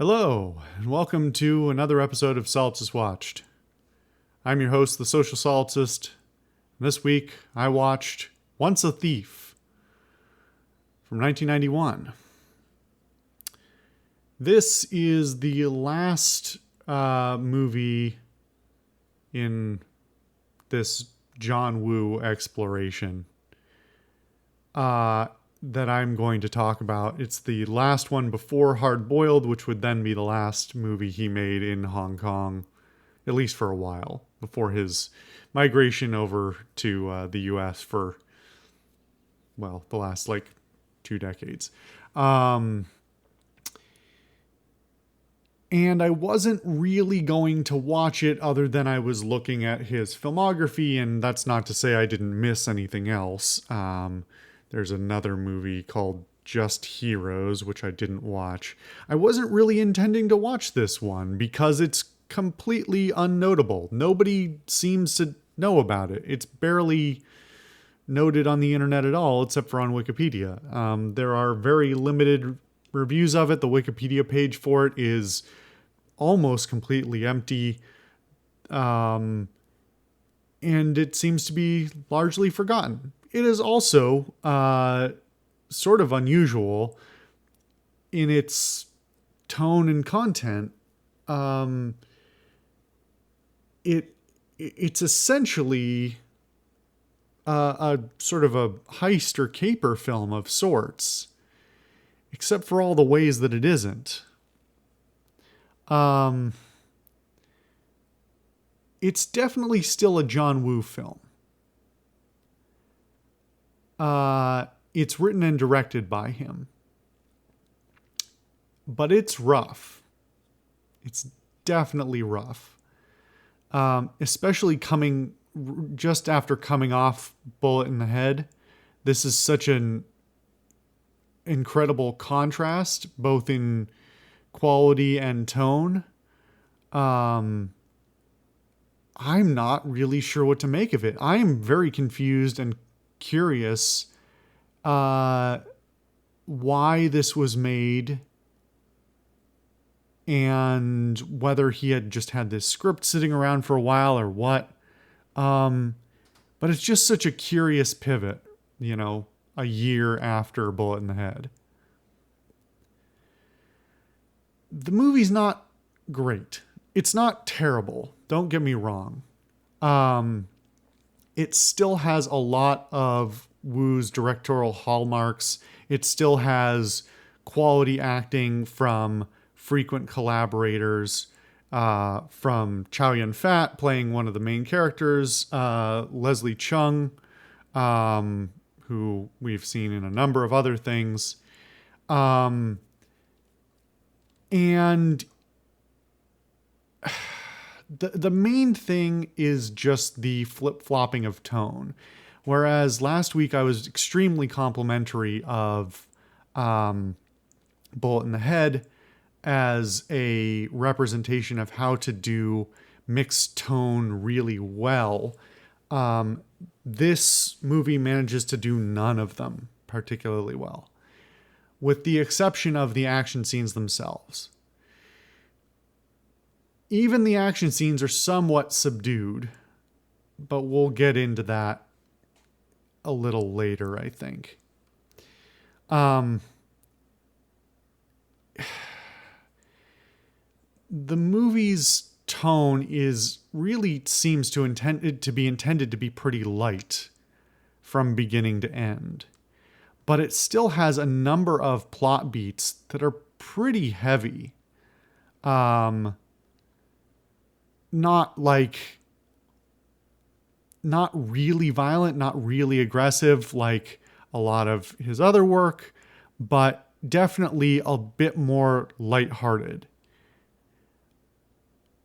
Hello, and welcome to another episode of Solipsist Watched. I'm your host, the Social Solipsist. This week, I watched Once a Thief from 1991. This is the last movie in this John Woo exploration that I'm going to talk about. It's the last one before Hard Boiled, which would then be the last movie he made in Hong Kong, at least for a while, before his migration over to the US for, well, the last 2 decades. And I wasn't really going to watch it other than I was looking at his filmography, and that's not to say I didn't miss anything else. There's another movie called Just Heroes, which I didn't watch. I wasn't really intending to watch this one because it's completely unnotable. Nobody seems to know about it. It's barely noted on the internet at all, except for on Wikipedia. There are very limited reviews of it. The Wikipedia page for it is almost completely empty. And it seems to be largely forgotten. It is also sort of unusual in its tone and content. It's essentially a sort of a heist or caper film of sorts, except for all the ways that it isn't. It's definitely still a John Woo film. It's written and directed by him. But it's rough. It's definitely rough. Especially coming just after coming off Bullet in the Head. This is such an incredible contrast, both in quality and tone. I'm not really sure what to make of it. I am very confused and curious why this was made and whether he had just had this script sitting around for a while or what. But it's just such a curious pivot, a year after Bullet in the Head. The movie's not great. It's not terrible. Don't get me wrong. It still has a lot of Woo's directorial hallmarks. It still has quality acting from frequent collaborators, from Chow Yun-fat playing one of the main characters, Leslie Chung, who we've seen in a number of other things. And the main thing is just the flip-flopping of tone. Whereas last week I was extremely complimentary of Bullet in the Head as a representation of how to do mixed tone really well. This movie manages to do none of them particularly well, with the exception of the action scenes themselves. Even the action scenes are somewhat subdued, but we'll get into that a little later, I think. The movie's tone seems to be intended to be pretty light from beginning to end, but it still has a number of plot beats that are pretty heavy. Not really violent, not really aggressive like a lot of his other work, but definitely a bit more lighthearted.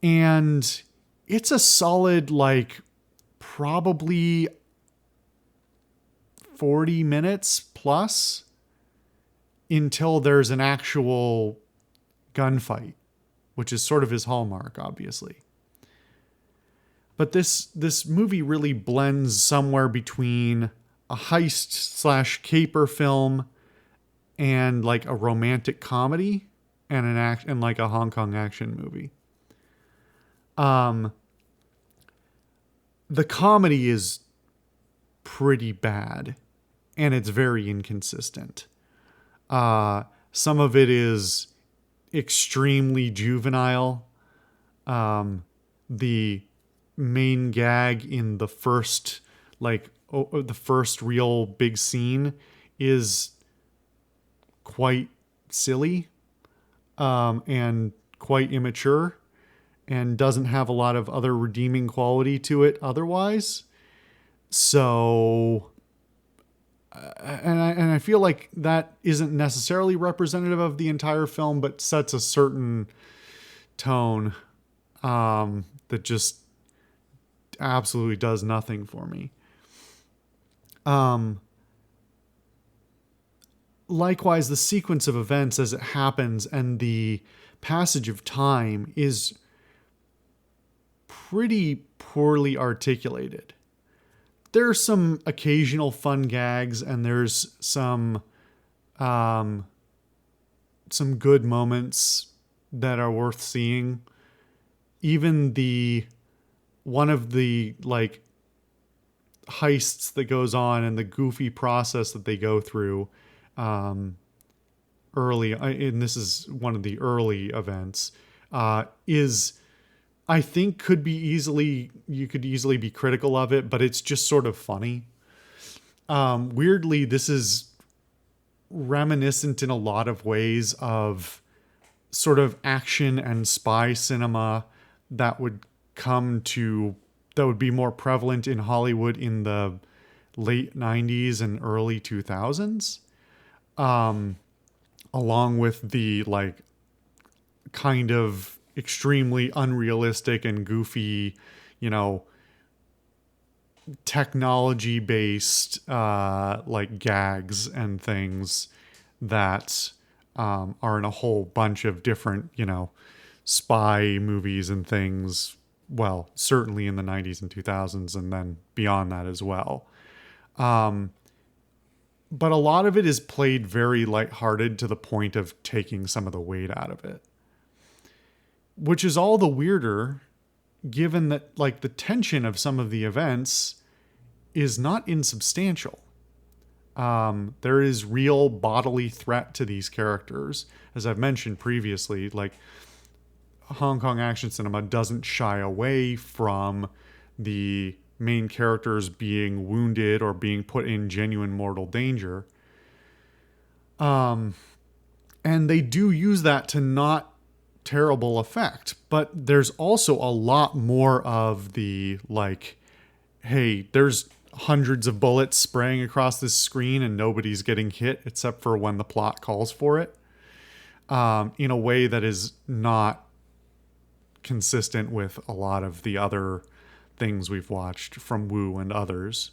And it's a solid, probably 40 minutes plus until there's an actual gunfight, which is sort of his hallmark, obviously. But this movie really blends somewhere between a heist / caper film and a romantic comedy and like a Hong Kong action movie. Um, the comedy is pretty bad, and it's very inconsistent. Some of it is extremely juvenile. The main gag in the first, the first real big scene is quite silly, and quite immature, and doesn't have a lot of other redeeming quality to it otherwise. So, and I feel like that isn't necessarily representative of the entire film, but sets a certain tone, that just absolutely does nothing for me. Likewise, the sequence of events as it happens and the passage of time is pretty poorly articulated. There's some occasional fun gags, and there's um, some good moments that are worth seeing. Even the one of the like heists that goes on and the goofy process that they go through, early, and this is one of the early events, is, I think, you could easily be critical of it, but it's just sort of funny. Weirdly, this is reminiscent in a lot of ways of sort of action and spy cinema that would that would be more prevalent in Hollywood in the late 90s and early 2000s, along with the like kind of extremely unrealistic and goofy, you know, technology based like gags and things that are in a whole bunch of different, spy movies and things. Well, certainly in the 90s and 2000s, and then beyond that as well. But a lot of it is played very lighthearted to the point of taking some of the weight out of it, which is all the weirder given that like the tension of some of the events is not insubstantial. There is real bodily threat to these characters. As I've mentioned previously, like Hong Kong action cinema doesn't shy away from the main characters being wounded or being put in genuine mortal danger. And they do use that to not terrible effect, but there's also a lot more of the like, hey, there's hundreds of bullets spraying across this screen and nobody's getting hit except for when the plot calls for it, in a way that is not consistent with a lot of the other things we've watched from Wu and others.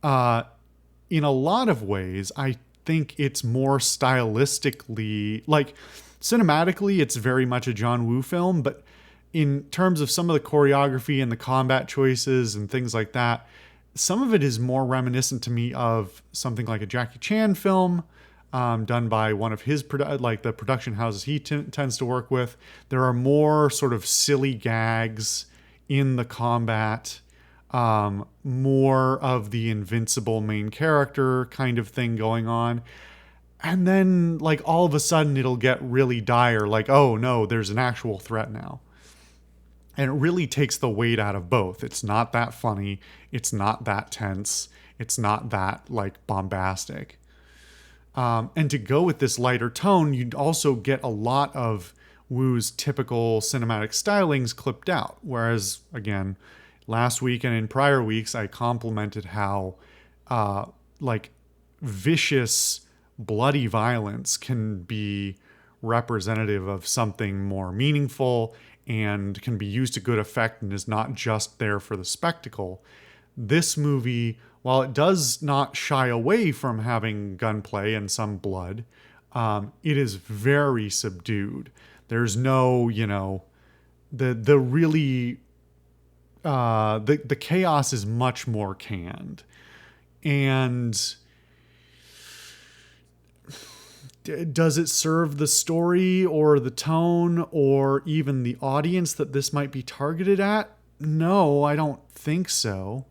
In a lot of ways, I think it's more stylistically, like cinematically, it's very much a John Woo film, but in terms of some of the choreography and the combat choices and things like that, some of it is more reminiscent to me of something like a Jackie Chan film, done by one of his like the production houses he tends to work with. There are more sort of silly gags in the combat, more of the invincible main character kind of thing going on. And then like all of a sudden it'll get really dire, like, oh no, there's an actual threat now. And it really takes the weight out of both. It's not that funny. It's not that tense. It's not that like bombastic. And to go with this lighter tone, you'd also get a lot of Wu's typical cinematic stylings clipped out. Whereas, again, last week and in prior weeks, I complimented how like vicious, bloody violence can be representative of something more meaningful and can be used to good effect and is not just there for the spectacle. This movie, while it does not shy away from having gunplay and some blood, it is very subdued. There's no, the really, the chaos is much more canned. And Does it serve the story or the tone or even the audience that this might be targeted at? No, I don't think so.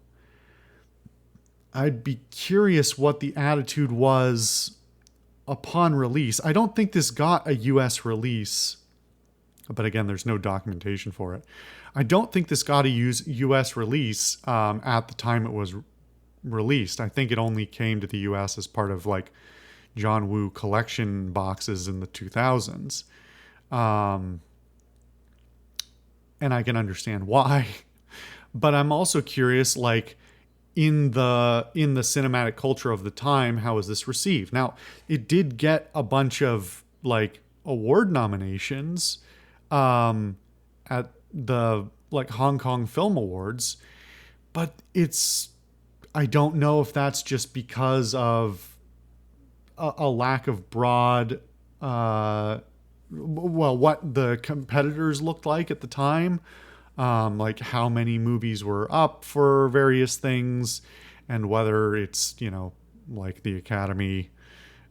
I'd be curious what the attitude was upon release. I don't think this got a US release, but again, there's no documentation for it. I don't think this got a US release at the time it was released. I think it only came to the US as part of like John Woo collection boxes in the 2000s. And I can understand why. But I'm also curious, like, in the cinematic culture of the time, how was this received? Now, it did get a bunch of like award nominations at the like Hong Kong Film Awards, but I don't know if that's just because of a lack of broad what the competitors looked like at the time, like how many movies were up for various things, and whether it's, like the Academy,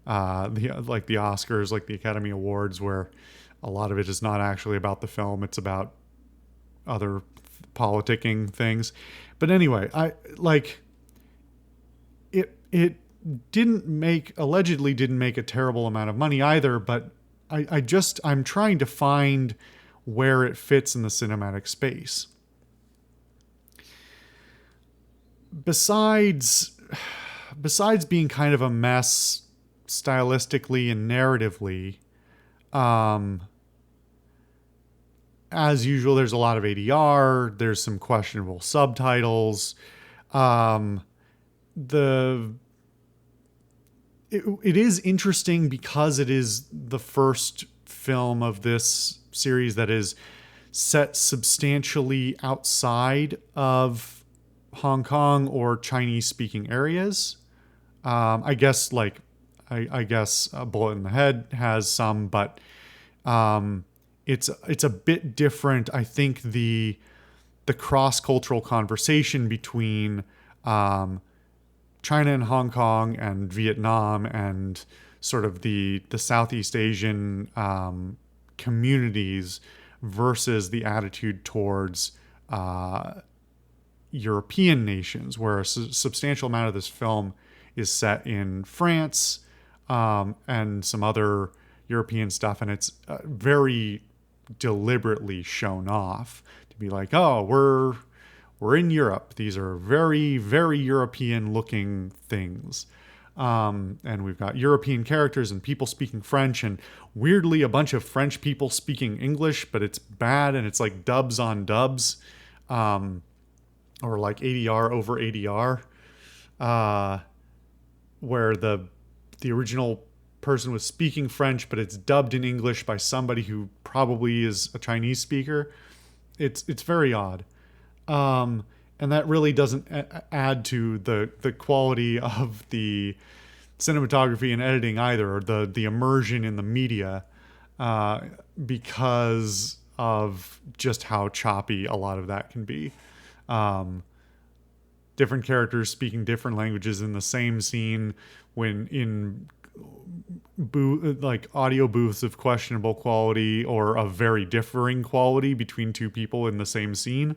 like the Oscars, like the Academy Awards, where a lot of it is not actually about the film, it's about other politicking things. But anyway, it allegedly didn't make a terrible amount of money either, but I'm trying to find where it fits in the cinematic space. Besides being kind of a mess stylistically and narratively, as usual, there's a lot of ADR. There's some questionable subtitles. It is interesting because it is the first film of this series that is set substantially outside of Hong Kong or Chinese speaking areas. I guess a Bullet in the Head has some, but it's a bit different. I think the cross-cultural conversation between China and Hong Kong and Vietnam and sort of the Southeast Asian communities versus the attitude towards European nations, where a substantial amount of this film is set in France and some other European stuff, and it's very deliberately shown off to be like, oh, we're in Europe. These are very, very European looking things. And we've got European characters and people speaking French, and weirdly a bunch of French people speaking English, but it's bad, and it's like dubs on dubs, or like ADR over ADR, where the original person was speaking French, but it's dubbed in English by somebody who probably is a Chinese speaker. It's very odd. And that really doesn't add to the quality of the cinematography and editing either, or the immersion in the media, because of just how choppy a lot of that can be. Different characters speaking different languages in the same scene, when in like audio booths of questionable quality or of very differing quality between two people in the same scene.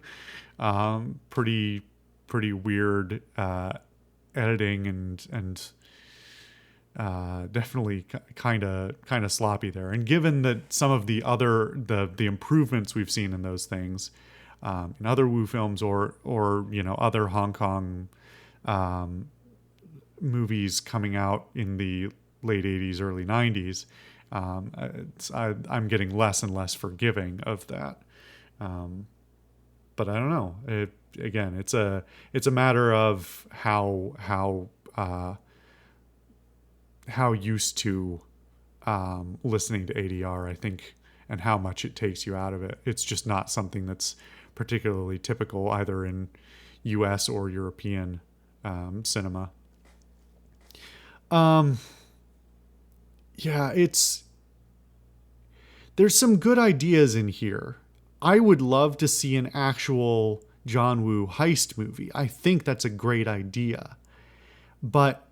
Pretty weird editing and definitely kind of sloppy there. And given that some of the other the improvements we've seen in those things in other Wu films or other Hong Kong movies coming out in the late 80s, early 90s, I'm getting less and less forgiving of that. But I don't know. It's a matter of how used to listening to ADR, I think, and how much it takes you out of it. It's just not something that's particularly typical either in US or European cinema. There's some good ideas in here. I would love to see an actual John Woo heist movie. I think that's a great idea. But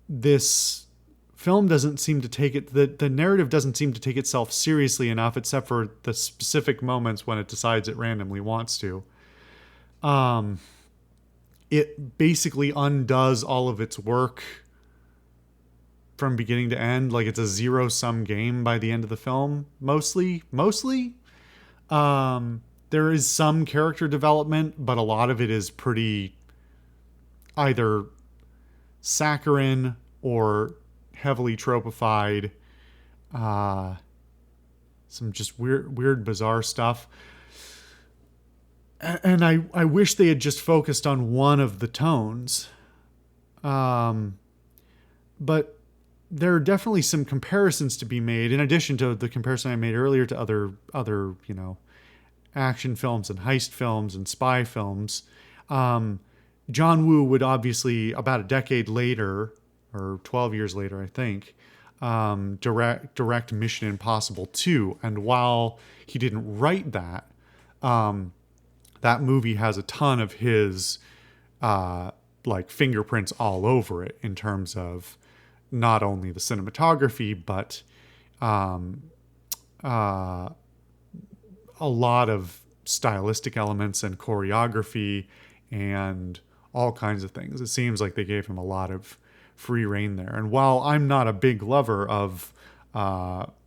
this film doesn't seem to take it, the narrative doesn't seem to take itself seriously enough, except for the specific moments when it decides it randomly wants to. It basically undoes all of its work from beginning to end. Like, it's a zero-sum game by the end of the film, mostly. There is some character development, but a lot of it is pretty either saccharine or heavily tropified. Some just weird, bizarre stuff. And I wish they had just focused on one of the tones. But there are definitely some comparisons to be made, in addition to the comparison I made earlier to other action films and heist films and spy films. John Woo would obviously, about a decade later, or 12 years later, I think, direct Mission Impossible 2. And while he didn't write that, that movie has a ton of his fingerprints all over it, in terms of not only the cinematography, but a lot of stylistic elements and choreography and all kinds of things. It seems like they gave him a lot of free reign there. And while I'm not a big lover of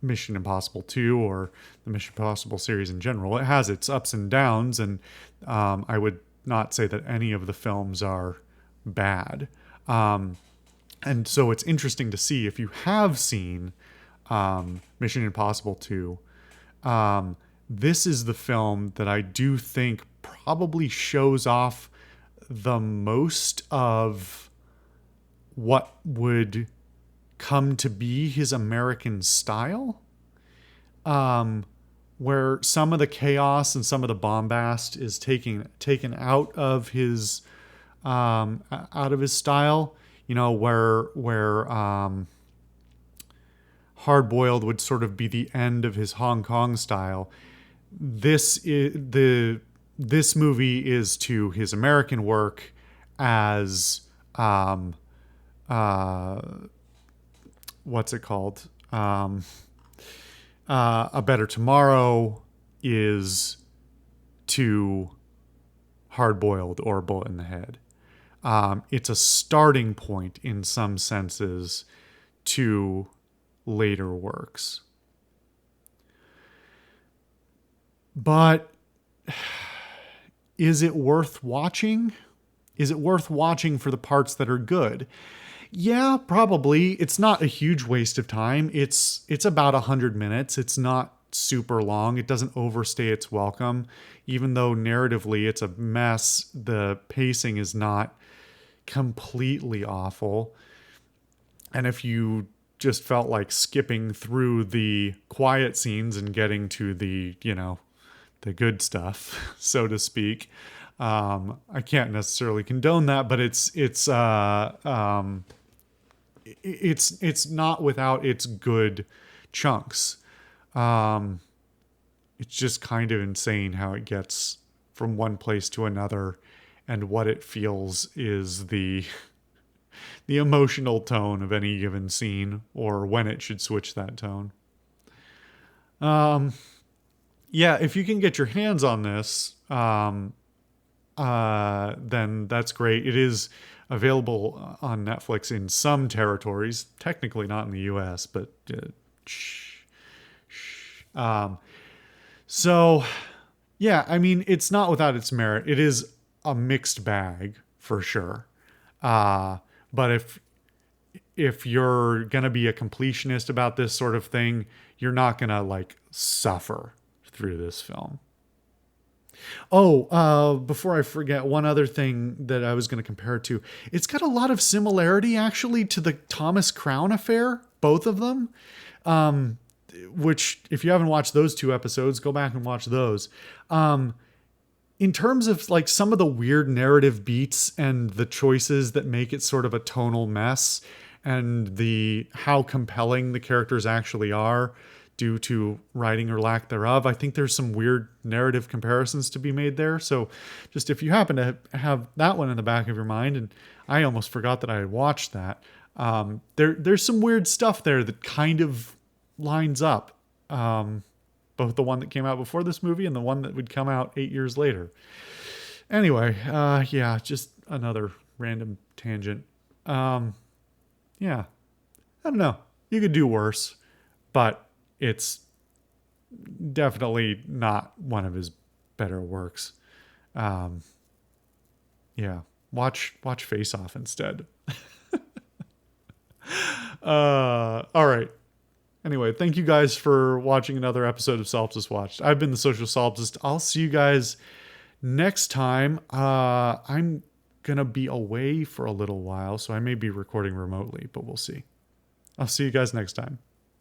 Mission Impossible 2 or the Mission Impossible series in general, it has its ups and downs, and I would not say that any of the films are bad. And so it's interesting to see, if you have seen Mission Impossible 2, this is the film that I do think probably shows off the most of what would come to be his American style, where some of the chaos and some of the bombast is taken out of his style. Where Hard Boiled would sort of be the end of his Hong Kong style. This movie is to his American work as what's it called? A Better Tomorrow is to Hard Boiled or Bullet in the Head. It's a starting point in some senses to later works. But is it worth watching? Is it worth watching for the parts that are good? Yeah, probably. It's not a huge waste of time. It's about 100 minutes. It's not super long. It doesn't overstay its welcome. Even though narratively it's a mess, the pacing is not completely awful. And if you just felt like skipping through the quiet scenes and getting to the the good stuff, so to speak, I can't necessarily condone that, but it's not without its good chunks. It's just kind of insane how it gets from one place to another, and what it feels is the emotional tone of any given scene, or when it should switch that tone. Yeah, if you can get your hands on this, then that's great. It is available on Netflix in some territories, technically not in the US, but so yeah, I mean, it's not without its merit. It is a mixed bag for sure. But if you're going to be a completionist about this sort of thing, you're not going to suffer through this film. Oh, before I forget, one other thing that I was going to compare it to. It's got a lot of similarity, actually, to the Thomas Crown Affair, both of them. Which, if you haven't watched those two episodes, go back and watch those. In terms of some of the weird narrative beats and the choices that make it sort of a tonal mess, and how compelling the characters actually are due to writing or lack thereof, I think there's some weird narrative comparisons to be made there. So just if you happen to have that one in the back of your mind, and I almost forgot that I had watched that, There's some weird stuff there that kind of lines up. Both the one that came out before this movie and the one that would come out 8 years later. Anyway, yeah, just another random tangent. Yeah, I don't know. You could do worse, but it's definitely not one of his better works. Yeah, watch Face Off instead. All right. Anyway, thank you guys for watching another episode of Solipsist Watched. I've been the Social Solipsist. I'll see you guys next time. I'm gonna be away for a little while, so I may be recording remotely, but we'll see. I'll see you guys next time.